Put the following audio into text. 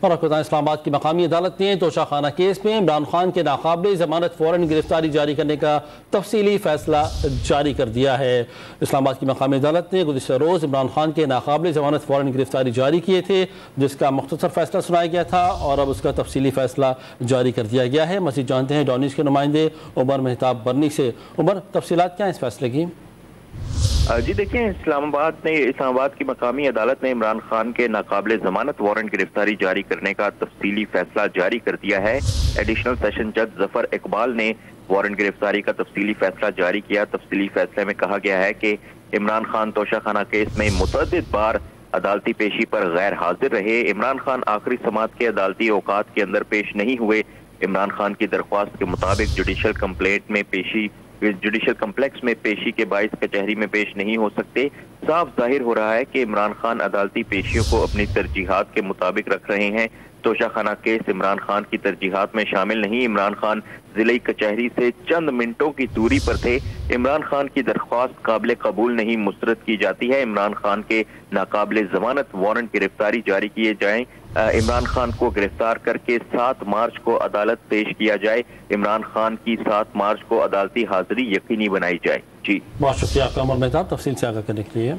اور آپ کو بتائیں اسلام آباد کی مقامی عدالت نے توشہ خانہ کیس میں عمران خان کے ناقابل ضمانت فوراً گرفتاری جاری کرنے کا تفصیلی فیصلہ جاری کر دیا ہے۔ اسلام آباد کی مقامی عدالت نے گزشتہ روز عمران خان کے ناقابل ضمانت فوراً گرفتاری جاری کیے تھے، جس کا مختصر فیصلہ سنایا گیا تھا اور اب اس کا تفصیلی فیصلہ جاری کر دیا گیا ہے۔ مزید جانتے ہیں ڈانیش کے نمائندے عمر مہتاب برنی سے۔ عمر، تفصیلات کیا ہیں اس فیصلے کی؟ جی دیکھیں، اسلام آباد کی مقامی عدالت نے عمران خان کے ناقابل ضمانت وارنٹ گرفتاری جاری کرنے کا تفصیلی فیصلہ جاری کر دیا ہے۔ ایڈیشنل سیشن جج ظفر اقبال نے وارنٹ گرفتاری کا تفصیلی فیصلہ جاری کیا۔ تفصیلی فیصلے میں کہا گیا ہے کہ عمران خان توشہ خانہ کیس میں متعدد بار عدالتی پیشی پر غیر حاضر رہے۔ عمران خان آخری سماعت کے عدالتی اوقات کے اندر پیش نہیں ہوئے۔ عمران خان کی درخواست کے مطابق جوڈیشل کمپلیکس میں پیشی کے باعث کچہری میں پیش نہیں ہو سکتے۔ صاف ظاہر ہو رہا ہے کہ عمران خان عدالتی پیشیوں کو اپنی ترجیحات کے مطابق رکھ رہے ہیں۔ توشہ خانہ کیس عمران خان کی ترجیحات میں شامل نہیں۔ عمران خان ضلعی کچہری سے چند منٹوں کی دوری پر تھے۔ عمران خان کی درخواست قابل قبول نہیں مسترد کی جاتی ہے۔ عمران خان کے ناقابل ضمانت وارنٹ گرفتاری جاری کیے جائیں۔ عمران خان کو گرفتار کر کے 7 مارچ کو عدالت پیش کیا جائے۔ عمران خان کی 7 مارچ کو عدالتی حاضری یقینی بنائی جائے۔ جی بہت شکریہ آپ کا عمر مہتاب، تفصیل سے آگاہ کرنے کے لیے۔